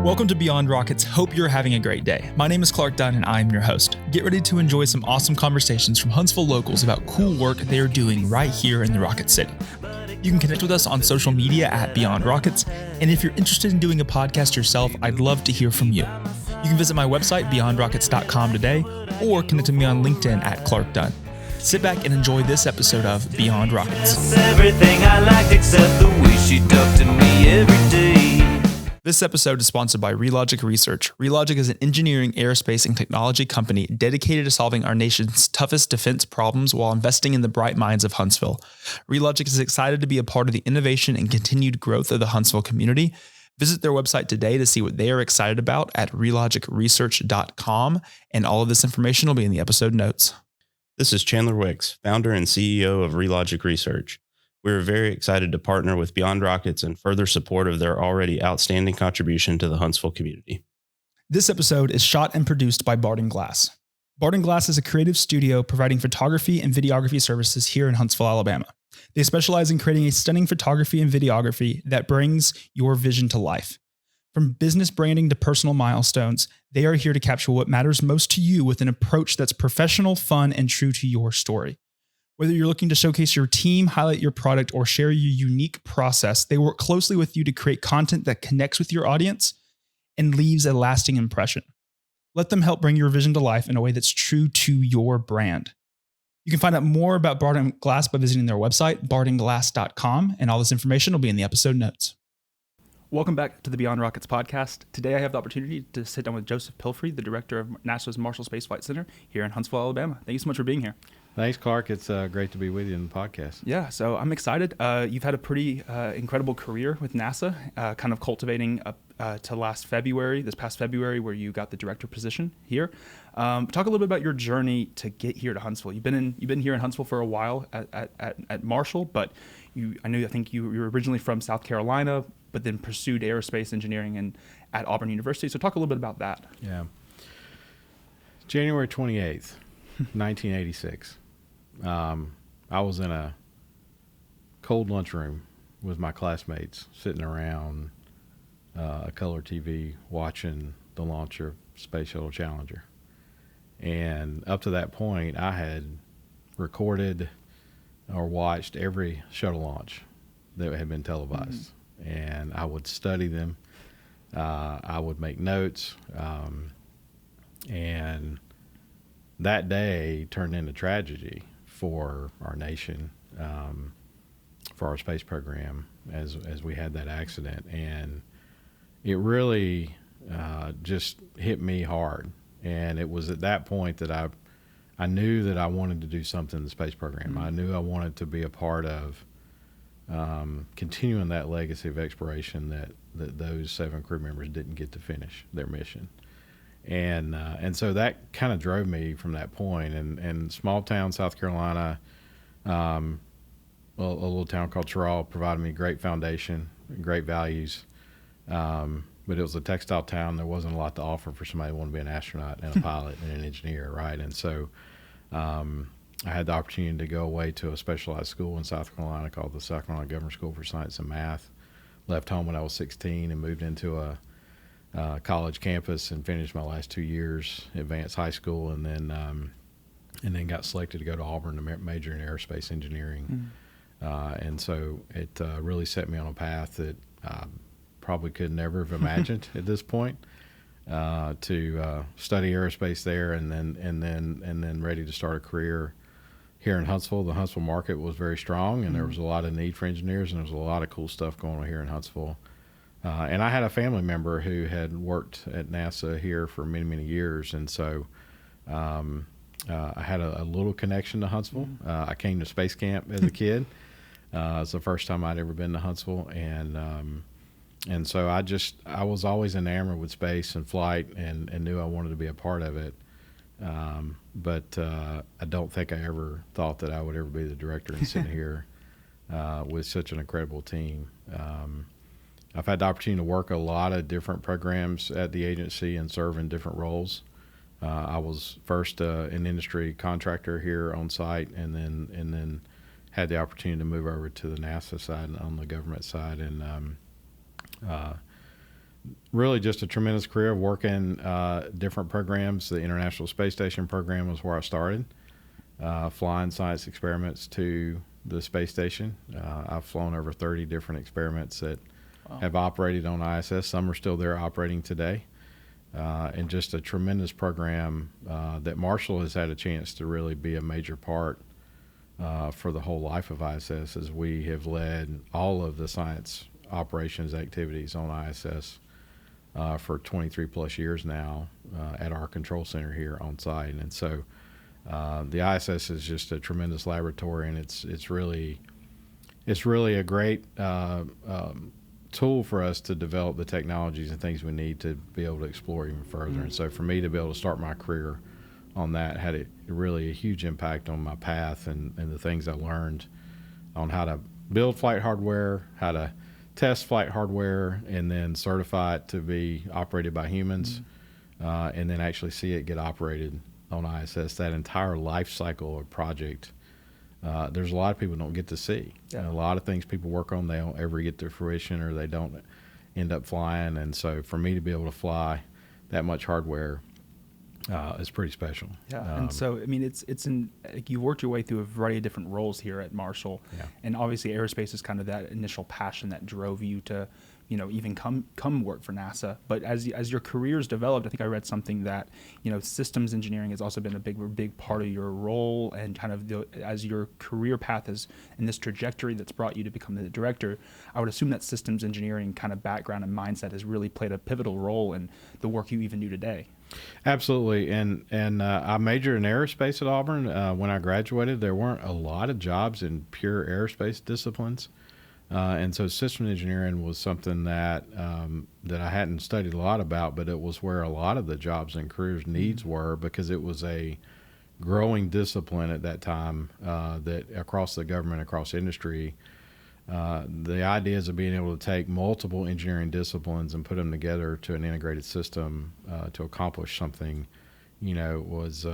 Welcome to Beyond Rockets. Hope you're having a great day. My name is Clark Dunn and I'm your host. Get ready to enjoy some awesome conversations from Huntsville locals about cool work they are doing right here in the Rocket City. You can connect with us on social media at Beyond Rockets, and if you're interested in doing a podcast yourself, I'd love to hear from you. You can visit my website, beyondrockets.com today, or connect with me on LinkedIn at Clark Dunn. Sit back and enjoy this episode of Beyond Rockets. Everything I liked except the way she talked to me every day. This episode is sponsored by Relogic Research. Relogic is an engineering, aerospace, and technology company dedicated to solving our nation's toughest defense problems while investing in the bright minds of Huntsville. Relogic is excited to be a part of the innovation and continued growth of the Huntsville community. Visit their website today to see what they are excited about at relogicresearch.com, and all of this information will be in the episode notes. This is Chandler Wicks, founder and CEO of Relogic Research. We are very excited to partner with Beyond Rockets and further support of their already outstanding contribution to the Huntsville community. This episode is shot and produced by Barding Glass. Barding Glass is a creative studio providing photography and videography services here in Huntsville, Alabama. They specialize in creating a stunning photography and videography that brings your vision to life. From business branding to personal milestones, they are here to capture what matters most to you with an approach that's professional, fun, and true to your story. Whether you're looking to showcase your team, highlight your product, or share your unique process, they work closely with you to create content that connects with your audience and leaves a lasting impression. Let them help bring your vision to life in a way that's true to your brand. You can find out more about Barding Glass by visiting their website, bardingglass.com, and all this information will be in the episode notes. Welcome back to the Beyond Rockets podcast. Today I have the opportunity to sit down with Joseph Pelfrey, the director of NASA's Marshall Space Flight Center here in Huntsville, Alabama. Thank you so much for being here. Thanks, Clark. It's great to be with you in the podcast. Yeah, so I'm excited. You've had a pretty incredible career with NASA, kind of cultivating up to this past February, where you got the director position here. Talk a little bit about your journey to get here to Huntsville. You've been here in Huntsville for a while at Marshall, but I think you were originally from South Carolina, but then pursued aerospace engineering at Auburn University. So talk a little bit about that. Yeah. January 28th, 1986. I was in a cold lunchroom with my classmates sitting around a color TV watching the launch of Space Shuttle Challenger. And up to that point, I had recorded or watched every shuttle launch that had been televised. Mm-hmm. And I would study them. I would make notes. And that day turned into tragedy for our nation, for our space program, as we had that accident. And it really just hit me hard. And it was at that point that I knew that I wanted to do something in the space program. Mm-hmm. I knew I wanted to be a part of continuing that legacy of exploration that those 7 crew members didn't get to finish their mission. And so that kind of drove me from that point. And small town South Carolina, a little town called Terrell, provided me a great foundation, great values. But it was a textile town. There wasn't a lot to offer for somebody who wanted to be an astronaut and a pilot and an engineer, right? And so I had the opportunity to go away to a specialized school in South Carolina called the South Carolina Government School for Science and Math. Left home when I was 16 and moved into a college campus and finished my last 2 years advanced high school, and then got selected to go to Auburn to major in aerospace engineering. And so it really set me on a path that I probably could never have imagined at this point, to study aerospace there, and then ready to start a career here in Huntsville. The Huntsville market was very strong, and there was a lot of need for engineers, and there was a lot of cool stuff going on here in Huntsville. And I had a family member who had worked at NASA here for many, many years. And so I had a little connection to Huntsville. I came to space camp as a kid. It's the first time I'd ever been to Huntsville. And so I was always enamored with space and flight, and knew I wanted to be a part of it. But I don't think I ever thought that I would ever be the director and sit here with such an incredible team. I've had the opportunity to work a lot of different programs at the agency and serve in different roles. I was first an industry contractor here on site, and then had the opportunity to move over to the NASA side on the government side, and really just a tremendous career of working different programs. The International Space Station program was where I started, flying science experiments to the space station. I've flown over 30 different experiments that have operated on ISS. Some are still there operating today. And just a tremendous program that Marshall has had a chance to really be a major part for the whole life of ISS, as we have led all of the science operations activities on ISS for 23 plus years now at our control center here on site. And so the ISS is just a tremendous laboratory, and it's really a great tool for us to develop the technologies and things we need to be able to explore even further. And so for me to be able to start my career on that had really a huge impact on my path and the things I learned on how to build flight hardware, how to test flight hardware, and then certify it to be operated by humans, and then actually see it get operated on ISS. That entire life cycle of project, there's a lot of people don't get to see. Yeah. And a lot of things people work on, they don't ever get to fruition, or they don't end up flying. And so for me to be able to fly that much hardware is pretty special. Yeah, and so I mean, it's in like, you worked your way through a variety of different roles here at Marshall, and obviously aerospace is kind of that initial passion that drove you to, even come work for NASA. But as your career's developed, I think I read something that systems engineering has also been a big part of your role, and kind of as your career path is in this trajectory that's brought you to become the director. I would assume that systems engineering kind of background and mindset has really played a pivotal role in the work you even do today. Absolutely, and I majored in aerospace at Auburn. When I graduated, there weren't a lot of jobs in pure aerospace disciplines, and so systems engineering was something that I hadn't studied a lot about, but it was where a lot of the jobs and careers needs were, because it was a growing discipline at that time that across the government, across industry. The ideas of being able to take multiple engineering disciplines and put them together to an integrated system to accomplish something, was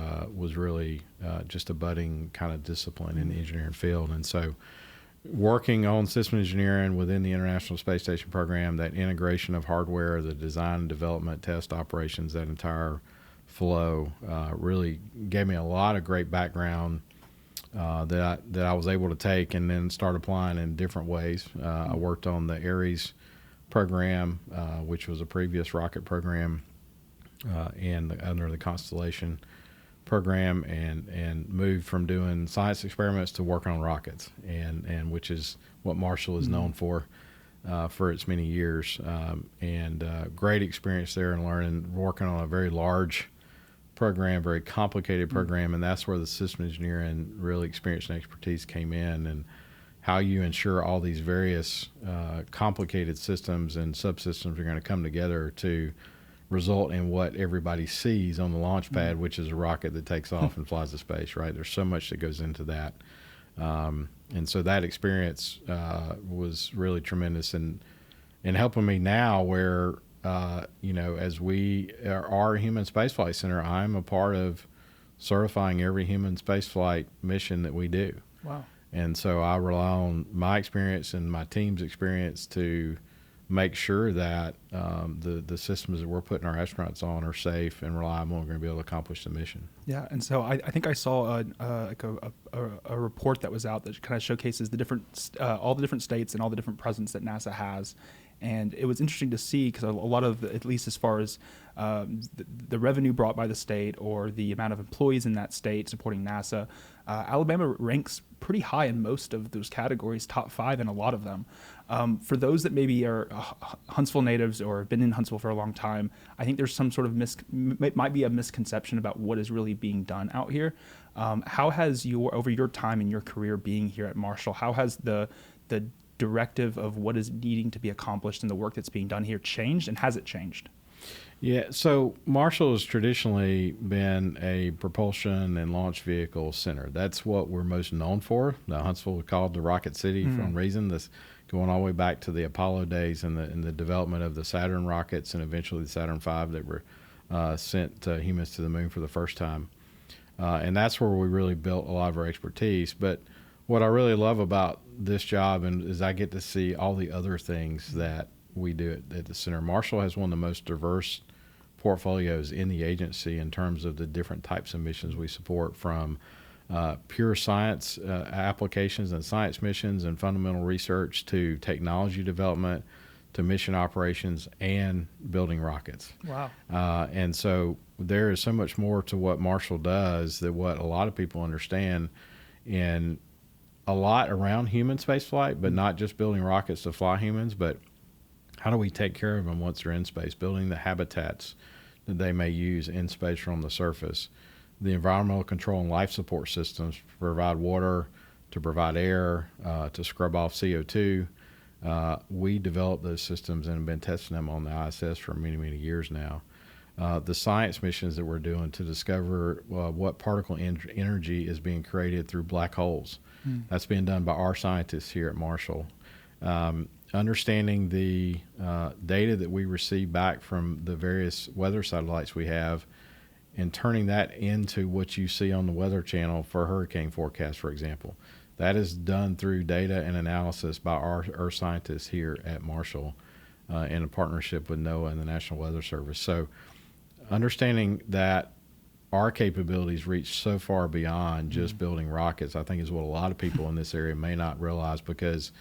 really just a budding kind of discipline in the engineering field. And so working on system engineering within the International Space Station program, that integration of hardware, the design, development, test operations, that entire flow really gave me a lot of great background that I was able to take and then start applying in different ways. I worked on the Ares program, which was a previous rocket program, and under the Constellation program, and moved from doing science experiments to working on rockets, and which is what Marshall is known for its many years. Great experience there, and learning, working on a very large program, very complicated program, and that's where the system engineering really experience and expertise came in, and how you ensure all these various complicated systems and subsystems are going to come together to result in what everybody sees on the launch pad, which is a rocket that takes off and flies to space, right? There's so much that goes into that. And so that experience was really tremendous in helping me now, where as we are a human spaceflight center, I'm a part of certifying every human spaceflight mission that we do. Wow. And so I rely on my experience and my team's experience to make sure that the systems that we're putting our astronauts on are safe and reliable, and we're going to be able to accomplish the mission. Yeah, and so I think I saw a report that was out that kind of showcases the different all the different states and all the different presence that NASA has. And it was interesting to see, because a lot of, at least as far as the revenue brought by the state or the amount of employees in that state supporting NASA, Alabama ranks pretty high in most of those categories, top 5 in a lot of them. For those that maybe are Huntsville natives or have been in Huntsville for a long time, I think there's some sort of might be a misconception about what is really being done out here. How has over your time in your career being here at Marshall, how has the directive of what is needing to be accomplished and the work that's being done here changed, and has it changed? Yeah, so Marshall has traditionally been a propulsion and launch vehicle center. That's what we're most known for. Now, Huntsville was called the Rocket City for a reason. This going all the way back to the Apollo days and the development of the Saturn rockets, and eventually the Saturn V that were sent humans to the moon for the first time. And that's where we really built a lot of our expertise. But what I really love about this job is I get to see all the other things that we do it at the center. Marshall has one of the most diverse portfolios in the agency in terms of the different types of missions we support, from pure science applications and science missions and fundamental research to technology development to mission operations and building rockets. Wow. And so there is so much more to what Marshall does than what a lot of people understand, in a lot around human spaceflight, but not just building rockets to fly humans, but how do we take care of them once they're in space, building the habitats that they may use in space or on the surface, the environmental control and life support systems to provide water, to provide air, to scrub off CO2. We developed those systems and have been testing them on the ISS for many, many years now. The science missions that we're doing to discover what particle energy is being created through black holes. That's being done by our scientists here at Marshall. Understanding the data that we receive back from the various weather satellites we have and turning that into what you see on the Weather Channel for hurricane forecast, for example. That is done through data and analysis by our Earth scientists here at Marshall in a partnership with NOAA and the National Weather Service. So understanding that our capabilities reach so far beyond just building rockets, I think, is what a lot of people in this area may not realize, because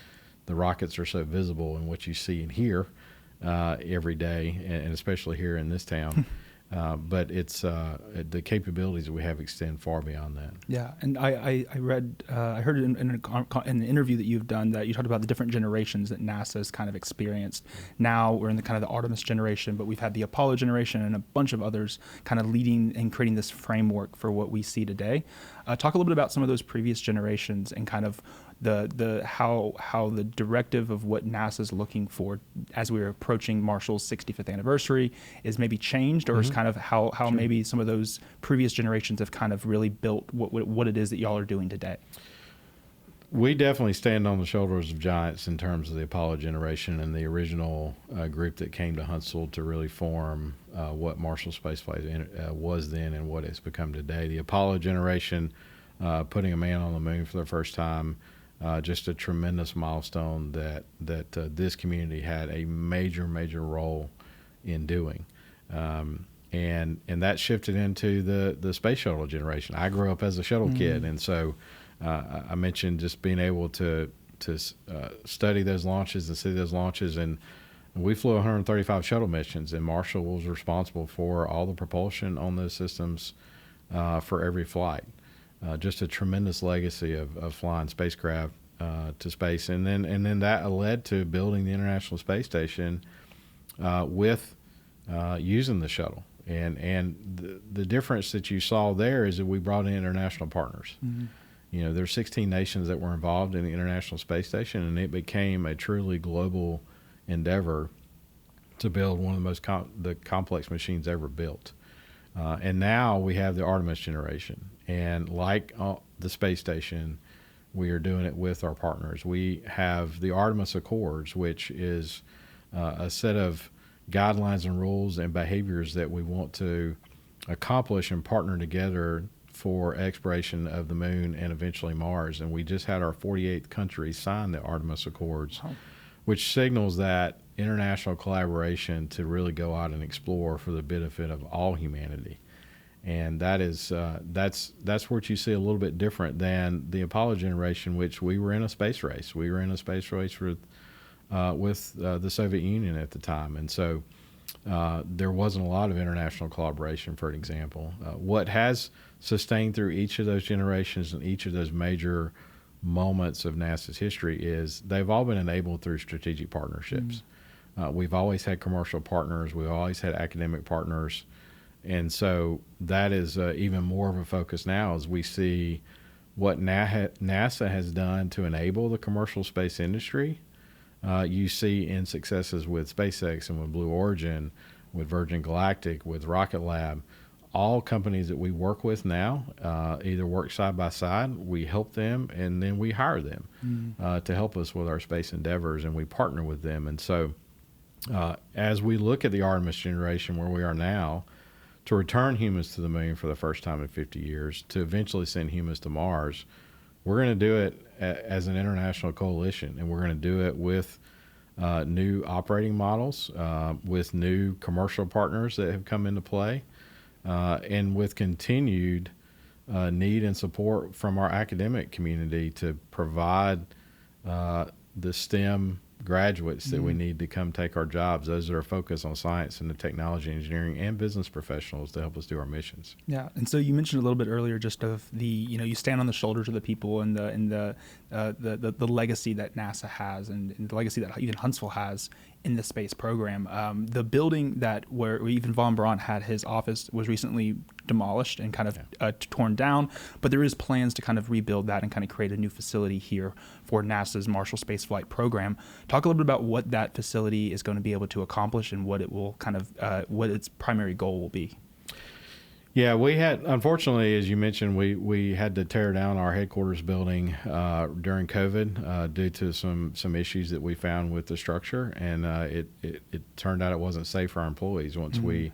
the rockets are so visible in what you see and hear every day, and especially here in this town. But it's the capabilities that we have extend far beyond that. Yeah, and I read, I heard in an interview that you've done that you talked about the different generations that NASA has kind of experienced. Now we're in the kind of the Artemis generation, but we've had the Apollo generation and a bunch of others kind of leading and creating this framework for what we see today. Talk a little bit about some of those previous generations and kind of how the directive of what NASA's looking for as we're approaching Marshall's 65th anniversary is maybe changed, or is kind of how Sure. maybe some of those previous generations have kind of really built what it is that y'all are doing today. We definitely stand on the shoulders of giants in terms of the Apollo generation and the original group that came to Huntsville to really form what Marshall Spaceflight was then and what it's become today. The Apollo generation, putting a man on the moon for the first time, just a tremendous milestone that this community had a major role in doing. And that shifted into the space shuttle generation. I grew up as a shuttle kid, and so I mentioned just being able to study those launches and see those launches, and we flew 135 shuttle missions, and Marshall was responsible for all the propulsion on those systems for every flight. Just a tremendous legacy of flying spacecraft to space, and then that led to building the International Space Station with using the shuttle. And the difference that you saw there is that we brought in international partners. You know, there's 16 nations that were involved in the International Space Station, and it became a truly global endeavor to build one of the most complex machines ever built. And now we have the Artemis generation. And like the space station, we are doing it with our partners. We have the Artemis Accords, which is a set of guidelines and rules and behaviors that we want to accomplish and partner together for exploration of the moon and eventually Mars. And we just had our 48th country sign the Artemis Accords, which signals that international collaboration to really go out and explore for the benefit of all humanity. And that is that's what you see a little bit different than the Apollo generation, which we were in a space race. We were in a space race with the Soviet Union at the time, and so there wasn't a lot of international collaboration, for example. What has sustained through each of those generations and each of those major moments of NASA's history is they've all been enabled through strategic partnerships. We've always had commercial partners. We've always had academic partners. And so that is even more of a focus now as we see what NASA has done to enable the commercial space industry. You see in successes with SpaceX and with Blue Origin, with Virgin Galactic, with Rocket Lab, all companies that we work with now either work side by side, we help them, and then we hire them to help us with our space endeavors, and we partner with them. And so as we look at the Artemis generation where we are now, to return humans to the moon for the first time in 50 years, to eventually send humans to Mars, we're going to do it as an international coalition, and we're going to do it with new operating models with new commercial partners that have come into play, and with continued need and support from our academic community to provide the STEM graduates that we need to come take our jobs, those that are focused on science and the technology, engineering, and business professionals to help us do our missions. Yeah, and so you mentioned a little bit earlier just of the, you stand on the shoulders of the people and the legacy that NASA has and the legacy that even Huntsville has in the space program. The building where even von Braun had his office was recently demolished and kind of torn down, but there is plans to kind of rebuild that and kind of create a new facility here for NASA's Marshall Space Flight Program. Talk a little bit about what that facility is going to be able to accomplish and what it will kind of what its primary goal will be. Yeah, we had, unfortunately, as you mentioned, we had to tear down our headquarters building during COVID due to some issues that we found with the structure, and it turned out it wasn't safe for our employees once we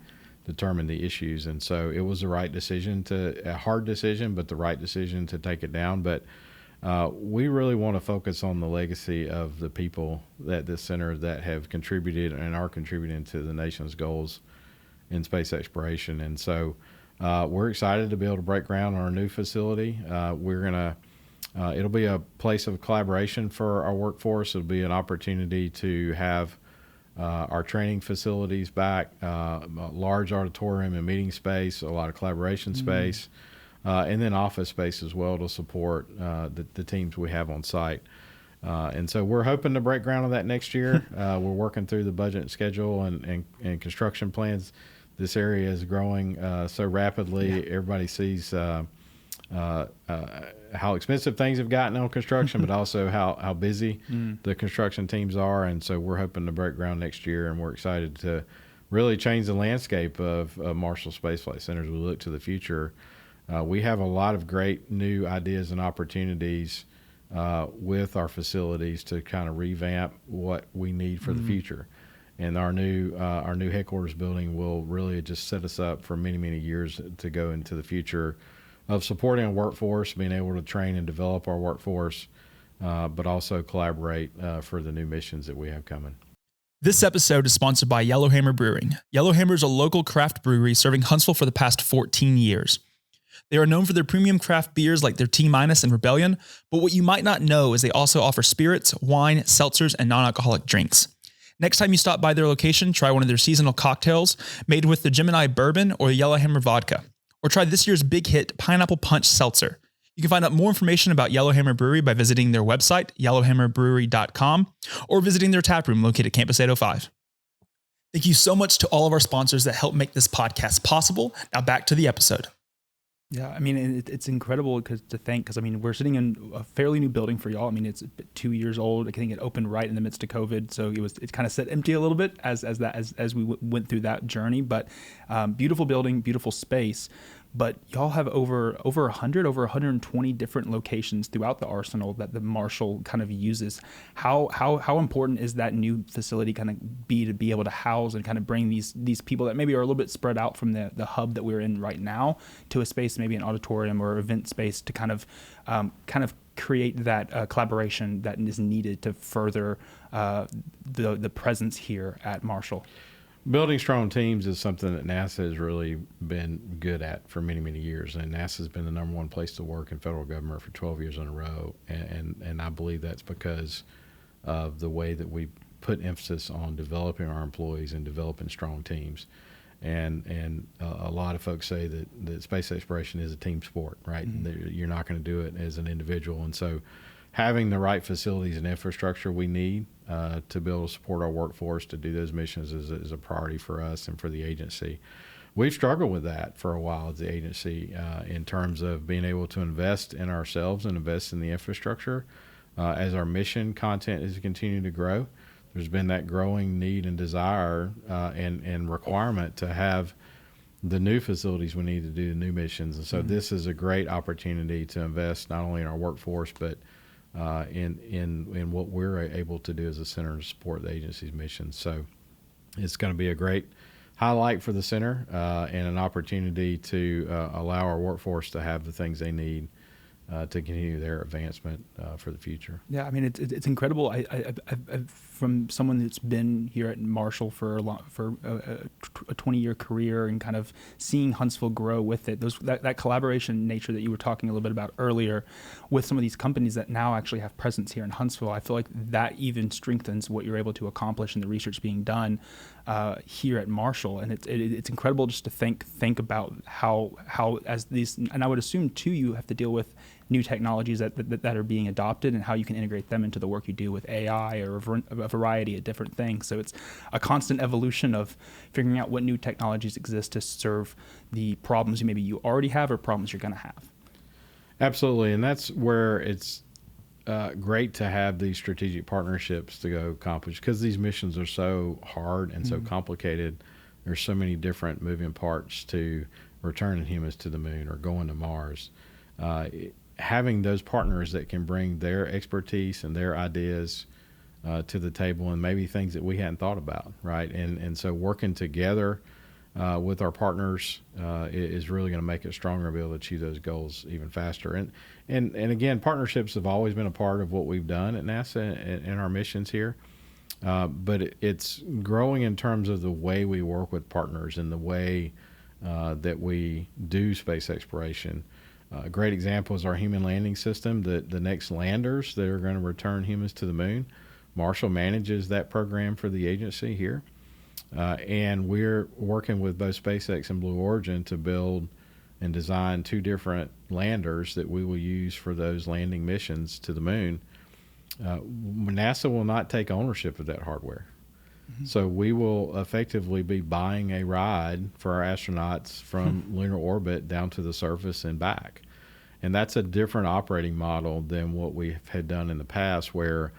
determined the issues, and so it was the right decision, a hard decision, but the right decision to take it down. But we really want to focus on the legacy of the people at this center that have contributed and are contributing to the nation's goals in space exploration, and so we're excited to be able to break ground on our new facility. It'll be a place of collaboration for our workforce. It'll be an opportunity to have our training facilities back, a large auditorium and meeting space, a lot of collaboration space, and then office space as well to support the teams we have on site. And so we're hoping to break ground on that next year. We're working through the budget schedule and construction plans. This area is growing so rapidly. Yeah. Everybody sees how expensive things have gotten on construction, but also how busy the construction teams are. And so we're hoping to break ground next year, and we're excited to really change the landscape of Marshall Space Flight Center as we look to the future. We have a lot of great new ideas and opportunities with our facilities to kind of revamp what we need for the future. And our new headquarters building will really just set us up for many, many years to go into the future of supporting our workforce, being able to train and develop our workforce, but also collaborate for the new missions that we have coming. This episode is sponsored by Yellowhammer Brewing. Yellowhammer is a local craft brewery serving Huntsville for the past 14 years. They are known for their premium craft beers like their T-Minus and Rebellion, but what you might not know is they also offer spirits, wine, seltzers, and non-alcoholic drinks. Next time you stop by their location, try one of their seasonal cocktails made with the Gemini Bourbon or the Yellowhammer Vodka. Or try this year's big hit, Pineapple Punch Seltzer. You can find out more information about Yellowhammer Brewery by visiting their website, yellowhammerbrewery.com, or visiting their tap room located at Campus 805. Thank you so much to all of our sponsors that help make this podcast possible. Now back to the episode. Yeah, I mean, it's incredible to think, because I mean, we're sitting in a fairly new building for y'all. I mean, it's 2 years old. I think it opened right in the midst of COVID, so it kind of sat empty a little bit as we went through that journey. But beautiful building, beautiful space. But y'all have over 120 different locations throughout the arsenal that the Marshall kind of uses. How important is that new facility kind of to be able to house and kind of bring these people that maybe are a little bit spread out from the hub that we're in right now to a space, maybe an auditorium or event space, to kind of create that collaboration that is needed to further the presence here at Marshall? Building strong teams is something that NASA has really been good at for many, many years. And NASA has been the number one place to work in federal government for 12 years in a row. And I believe that's because of the way that we put emphasis on developing our employees and developing strong teams. And a lot of folks say that space exploration is a team sport, right? You're not going to do it as an individual. And so having the right facilities and infrastructure we need to be able to support our workforce to do those missions is a priority for us and for the agency. We've struggled with that for a while as the agency in terms of being able to invest in ourselves and invest in the infrastructure. As our mission content is continuing to grow, there's been that growing need and desire and requirement to have the new facilities we need to do the new missions. And so this is a great opportunity to invest not only in our workforce, but in what we're able to do as a center to support the agency's mission. So it's going to be a great highlight for the center and an opportunity to allow our workforce to have the things they need to continue their advancement for the future. Yeah, I mean it's incredible. I've from someone that's been here at Marshall for a 20-year career and kind of seeing Huntsville grow with it. That collaboration nature that you were talking a little bit about earlier, with some of these companies that now actually have presence here in Huntsville. I feel like that even strengthens what you're able to accomplish in the research being done here at Marshall, and it's incredible just to think about how as these, and I would assume too, you have to deal with new technologies that are being adopted and how you can integrate them into the work you do with AI or a variety of different things. So it's a constant evolution of figuring out what new technologies exist to serve the problems maybe you already have or problems you're going to have. Absolutely, and that's where it's great to have these strategic partnerships to go accomplish, because these missions are so hard and so complicated. There's so many different moving parts to returning humans to the moon or going to Mars. Having those partners that can bring their expertise and their ideas to the table, and maybe things that we hadn't thought about, right? And so working together with our partners is really going to make it stronger and be able to achieve those goals even faster. And again, partnerships have always been a part of what we've done at NASA and our missions here. But it's growing in terms of the way we work with partners and the way that we do space exploration. A great example is our human landing system, the next landers that are going to return humans to the moon. Marshall manages that program for the agency here. And we're working with both SpaceX and Blue Origin to build and design 2 different landers that we will use for those landing missions to the moon. NASA will not take ownership of that hardware. So we will effectively be buying a ride for our astronauts from lunar orbit down to the surface and back. And that's a different operating model than what we had done in the past, where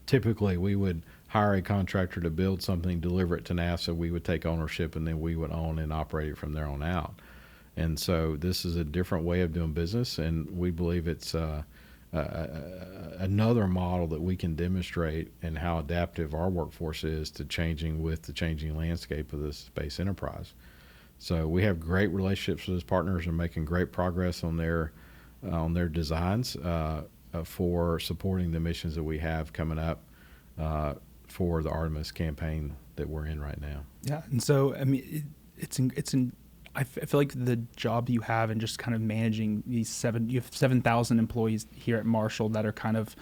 typically we would hire a contractor to build something, deliver it to NASA, we would take ownership, and then we would own and operate it from there on out. And so this is a different way of doing business, and we believe it's another model that we can demonstrate and how adaptive our workforce is to changing with the changing landscape of the space enterprise. So we have great relationships with those partners and making great progress on their designs for supporting the missions that we have coming up for the Artemis campaign that we're in right now. Yeah, and so I mean, I feel like the job you have and just kind of managing you have 7,000 employees here at Marshall that are kind of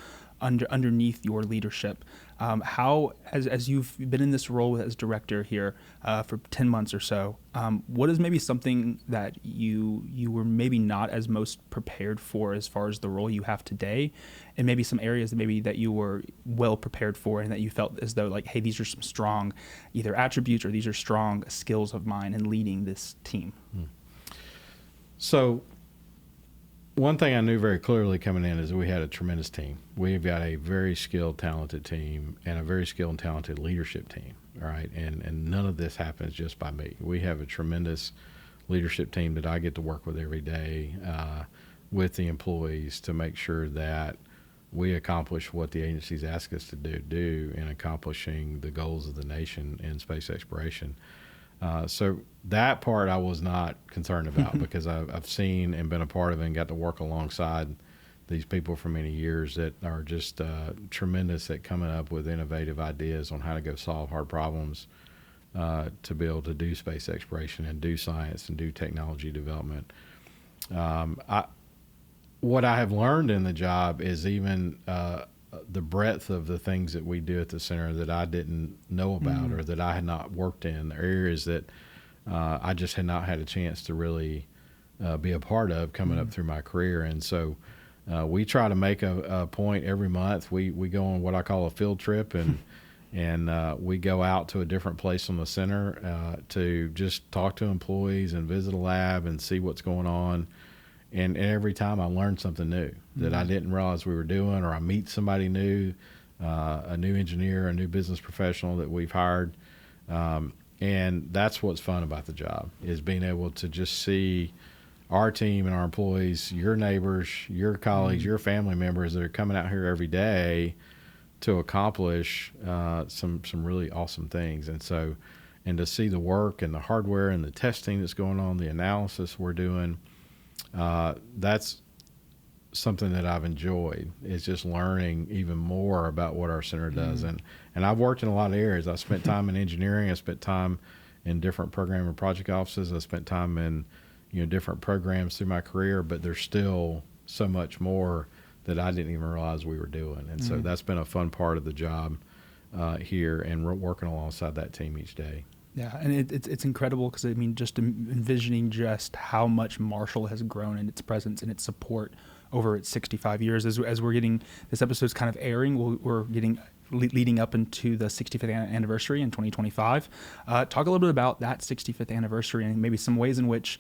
underneath your leadership. How, as you've been in this role as director here for 10 months or so, what is maybe something that you were maybe not as most prepared for as far as the role you have today, and maybe some areas that you were well prepared for and that you felt as though like, hey, these are some strong either attributes or these are strong skills of mine in leading this team? So one thing I knew very clearly coming in is that we had a tremendous team. We've got a very skilled, talented team and a very skilled and talented leadership team, all right? And none of this happens just by me. We have a tremendous leadership team that I get to work with every day with the employees to make sure that we accomplish what the agencies ask us to do in accomplishing the goals of the nation in space exploration. So that part I was not concerned about because I've seen and been a part of it and got to work alongside these people for many years that are just tremendous at coming up with innovative ideas on how to go solve hard problems to be able to do space exploration and do science and do technology development. What I have learned in the job is even the breadth of the things that we do at the center that I didn't know about or that I had not worked in, areas that I just had not had a chance to really be a part of coming up through my career. And so we try to make a point every month. We go on what I call a field trip, and we go out to a different place on the center to just talk to employees and visit a lab and see what's going on. And every time I learn something new that I didn't realize we were doing, or I meet somebody new, a new engineer, a new business professional that we've hired. And that's what's fun about the job, is being able to just see our team and our employees, your neighbors, your colleagues, your family members that are coming out here every day to accomplish some really awesome things. And so, and to see the work and the hardware and the testing that's going on, the analysis we're doing, that's something that I've enjoyed, is just learning even more about what our center does. And I've worked in a lot of areas. I spent time in engineering. I spent time in different program and project offices. I spent time in, different programs through my career, but there's still so much more that I didn't even realize we were doing. And so that's been a fun part of the job here, and we're working alongside that team each day. Yeah, and it's incredible because, just envisioning just how much Marshall has grown in its presence and its support over its 65 years. As we're getting, this episode's kind of airing, we're getting leading up into the 65th anniversary in 2025. Talk a little bit about that 65th anniversary and maybe some ways in which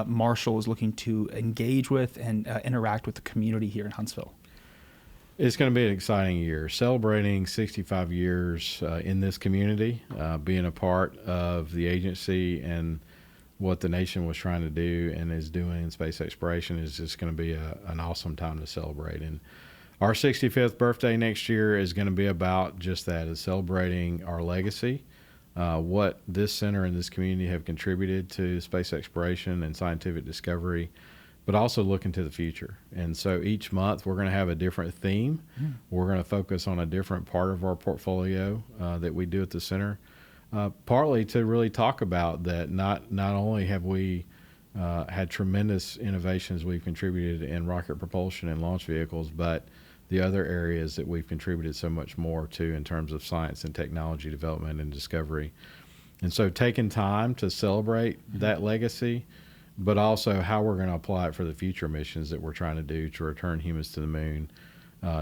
Marshall is looking to engage with and interact with the community here in Huntsville. It's going to be an exciting year, celebrating 65 years in this community, being a part of the agency and what the nation was trying to do and is doing in space exploration is just going to be an awesome time to celebrate. And our 65th birthday next year is going to be about just that, is celebrating our legacy, what this center and this community have contributed to space exploration and scientific discovery, but also looking to the future. And so each month we're going to have a different theme. We're going to focus on a different part of our portfolio that we do at the center, partly to really talk about that not only have we had tremendous innovations we've contributed in rocket propulsion and launch vehicles, but the other areas that we've contributed so much more to in terms of science and technology development and discovery. And so taking time to celebrate that legacy, but also how we're going to apply it for the future missions that we're trying to do to return humans to the moon,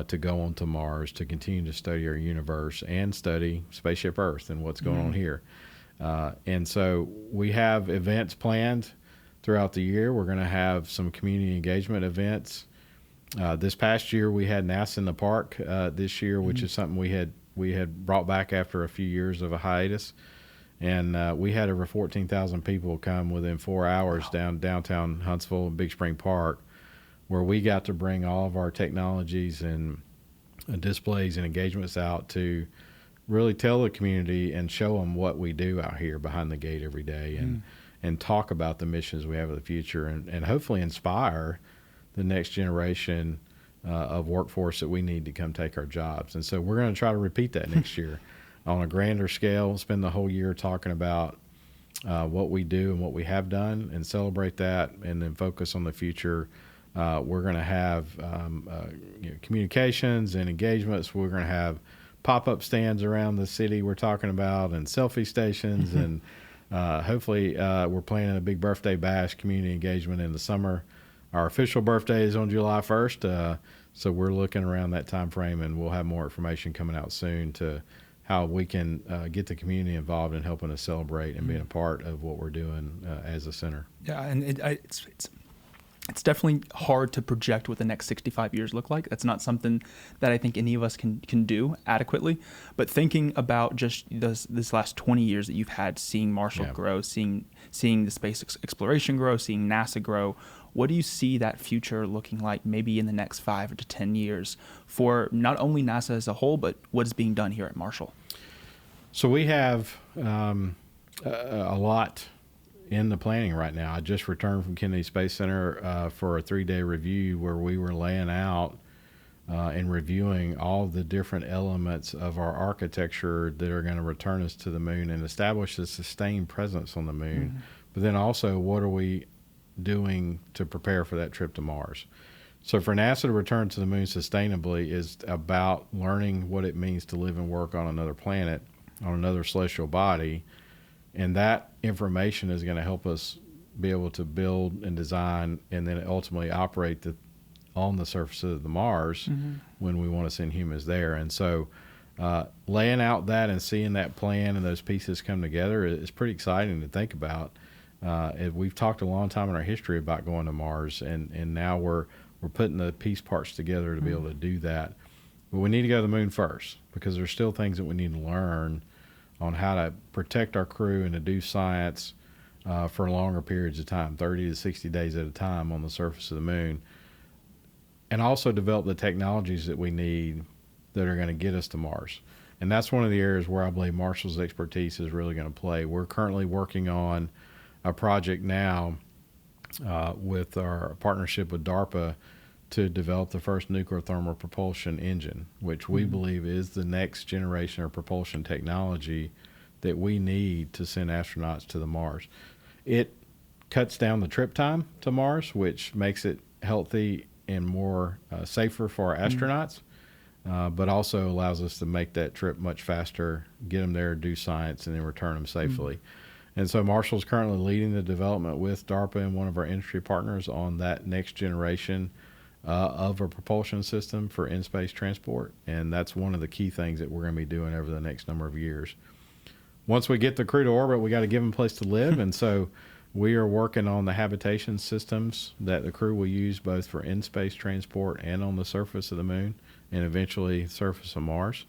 to go on to Mars, to continue to study our universe and study Spaceship Earth and what's going on here. And so we have events planned throughout the year. We're going to have some community engagement events. This past year we had NASA in the Park this year, which is something we had brought back after a few years of a hiatus. And we had over 14,000 people come within 4 hours downtown Huntsville, Big Spring Park, where we got to bring all of our technologies and displays and engagements out to really tell the community and show them what we do out here behind the gate every day, and talk about the missions we have in the future, and hopefully inspire the next generation of workforce that we need to come take our jobs. And so we're going to try to repeat that next year on a grander scale, spend the whole year talking about what we do and what we have done and celebrate that, and then focus on the future. We're going to have communications and engagements. We're going to have pop-up stands around the city we're talking about, and selfie stations, and hopefully we're planning a big birthday bash community engagement in the summer. Our official birthday is on July 1st, so we're looking around that time frame, and we'll have more information coming out soon to how we can get the community involved in helping us celebrate and being a part of what we're doing as a center. Yeah, and it's definitely hard to project what the next 65 years look like. That's not something that I think any of us can do adequately. But thinking about just this last 20 years that you've had, seeing Marshall grow, seeing the space exploration grow, seeing NASA grow, what do you see that future looking like maybe in the next 5 to 10 years for not only NASA as a whole, but what is being done here at Marshall? So we have a lot in the planning right now. I just returned from Kennedy Space Center for a 3-day review where we were laying out and reviewing all the different elements of our architecture that are going to return us to the moon and establish a sustained presence on the moon. But then also, what are we doing to prepare for that trip to Mars? So for NASA to return to the moon sustainably is about learning what it means to live and work on another planet, on another celestial body. And that information is going to help us be able to build and design and then ultimately operate on the surface of the Mars when we want to send humans there. And so laying out that and seeing that plan and those pieces come together is pretty exciting to think about. We've talked a long time in our history about going to Mars, and now we're putting the piece parts together to be able to do that. But we need to go to the moon first, because there's still things that we need to learn on how to protect our crew and to do science for longer periods of time, 30 to 60 days at a time on the surface of the moon, and also develop the technologies that we need that are going to get us to Mars. And that's one of the areas where I believe Marshall's expertise is really going to play. We're currently working on a project now with our partnership with DARPA to develop the first nuclear thermal propulsion engine, which we believe is the next generation of propulsion technology that we need to send astronauts to the Mars. It cuts down the trip time to Mars, which makes it healthy and more safer for our astronauts, but also allows us to make that trip much faster, get them there, do science, and then return them safely. And so Marshall's currently leading the development with DARPA and one of our industry partners on that next generation of a propulsion system for in-space transport. And that's one of the key things that we're going to be doing over the next number of years. Once we get the crew to orbit, we got to give them a place to live. And so we are working on the habitation systems that the crew will use both for in-space transport and on the surface of the moon and eventually surface of Mars.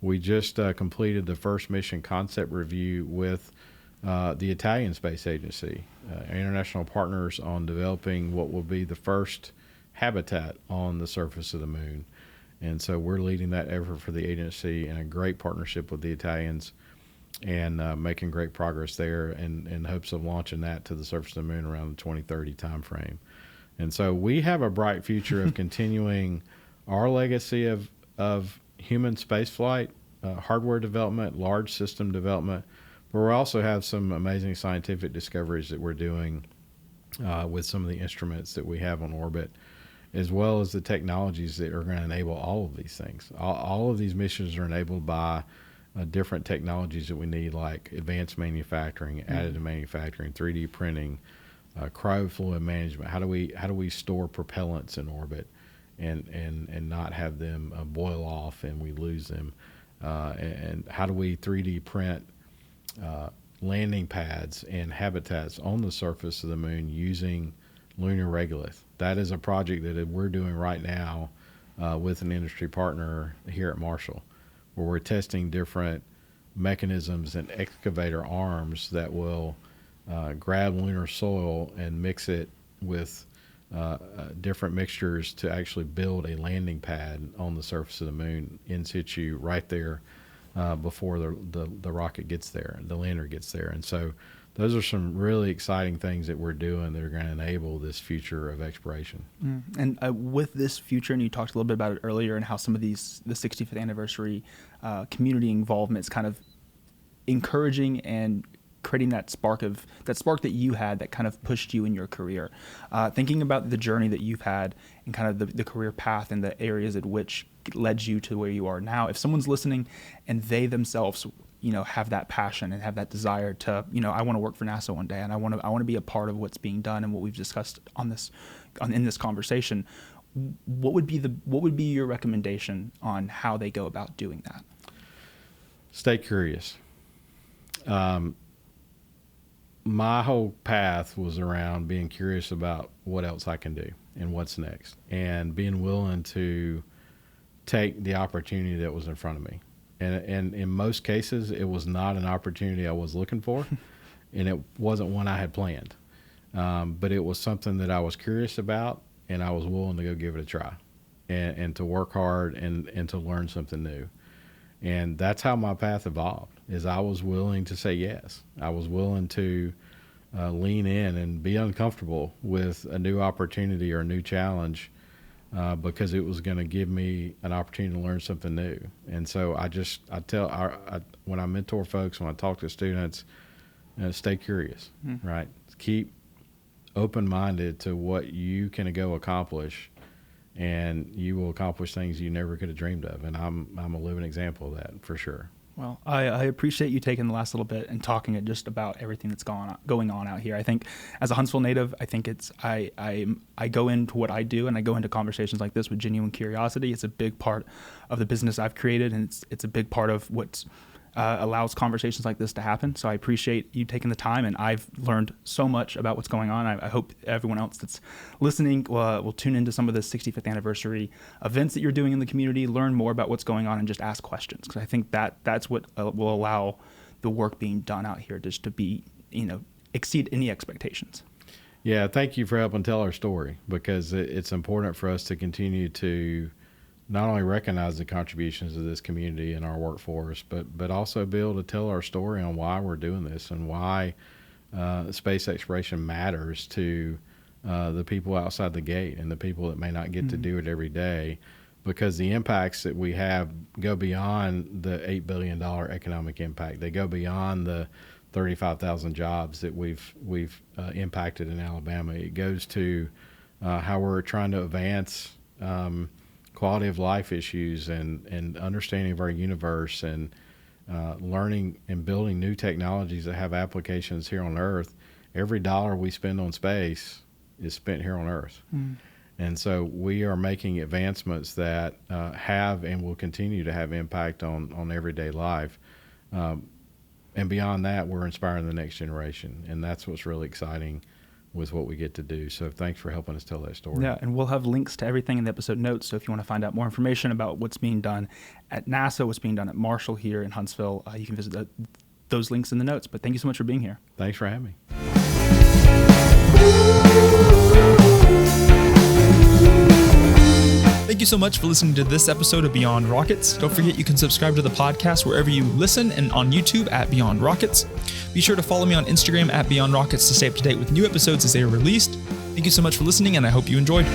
We just completed the first mission concept review with the Italian Space Agency, international partners on developing what will be the first habitat on the surface of the moon. And so we're leading that effort for the agency in a great partnership with the Italians and making great progress there in hopes of launching that to the surface of the moon around the 2030 timeframe. And so we have a bright future of continuing our legacy of human spaceflight, hardware development, large system development, but we also have some amazing scientific discoveries that we're doing with some of the instruments that we have on orbit, as well as the technologies that are going to enable all of these things. All of these missions are enabled by different technologies that we need, like advanced manufacturing, additive manufacturing, 3D printing, cryofluid management. How do we store propellants in orbit and not have them boil off and we lose them? And how do we 3D print landing pads and habitats on the surface of the moon using lunar regolith? That is a project that we're doing right now with an industry partner here at Marshall, where we're testing different mechanisms and excavator arms that will grab lunar soil and mix it with different mixtures to actually build a landing pad on the surface of the moon in situ right there before the rocket gets there, the lander gets there. And so those are some really exciting things that we're doing that are going to enable this future of exploration. And with this future, and you talked a little bit about it earlier, and how some of the 65th anniversary community involvement is kind of encouraging and creating that spark that you had that kind of pushed you in your career. Thinking about the journey that you've had and kind of the career path and the areas at which led you to where you are now. If someone's listening and they themselves have that passion and have that desire to, I want to work for NASA one day, and I want to be a part of what's being done and what we've discussed in this conversation. What would be your recommendation on how they go about doing that? Stay curious. My whole path was around being curious about what else I can do and what's next, and being willing to take the opportunity that was in front of me. And in most cases, it was not an opportunity I was looking for, and it wasn't one I had planned. But it was something that I was curious about, and I was willing to go give it a try and to work hard and to learn something new. And that's how my path evolved, is I was willing to say yes. I was willing to lean in and be uncomfortable with a new opportunity or a new challenge because it was going to give me an opportunity to learn something new. And so when I mentor folks, when I talk to students, stay curious, right? Keep open-minded to what you can go accomplish, and you will accomplish things you never could have dreamed of. And I'm a living example of that for sure. Well, I appreciate you taking the last little bit and talking just about everything that's going on out here. I think as a Huntsville native, I think I go into what I do, and I go into conversations like this with genuine curiosity. It's a big part of the business I've created, and it's a big part of what allows conversations like this to happen. So I appreciate you taking the time, and I've learned so much about what's going on. I hope everyone else that's listening will tune into some of the 65th anniversary events that you're doing in the community, learn more about what's going on, and just ask questions, because I think that's what will allow the work being done out here just to be, exceed any expectations. Yeah, thank you for helping tell our story, because it's important for us to continue to not only recognize the contributions of this community and our workforce, but also be able to tell our story on why we're doing this and why space exploration matters to the people outside the gate and the people that may not get to do it every day, because the impacts that we have go beyond the $8 billion economic impact. They go beyond the 35,000 jobs that we've impacted in Alabama. It goes to how we're trying to advance quality of life issues and understanding of our universe, and learning and building new technologies that have applications here on Earth. Every dollar we spend on space is spent here on Earth. And so we are making advancements that have and will continue to have impact on everyday life. And beyond that, we're inspiring the next generation. And that's what's really exciting with what we get to do. So thanks for helping us tell that story. Yeah, and we'll have links to everything in the episode notes. So if you want to find out more information about what's being done at NASA, what's being done at Marshall here in Huntsville, you can visit those links in the notes. But thank you so much for being here. Thanks for having me. Thank you so much for listening to this episode of Beyond Rockets. Don't forget you can subscribe to the podcast wherever you listen, and on YouTube at Beyond Rockets. Be sure to follow me on Instagram at Beyond Rockets to stay up to date with new episodes as they are released. Thank you so much for listening, and I hope you enjoyed.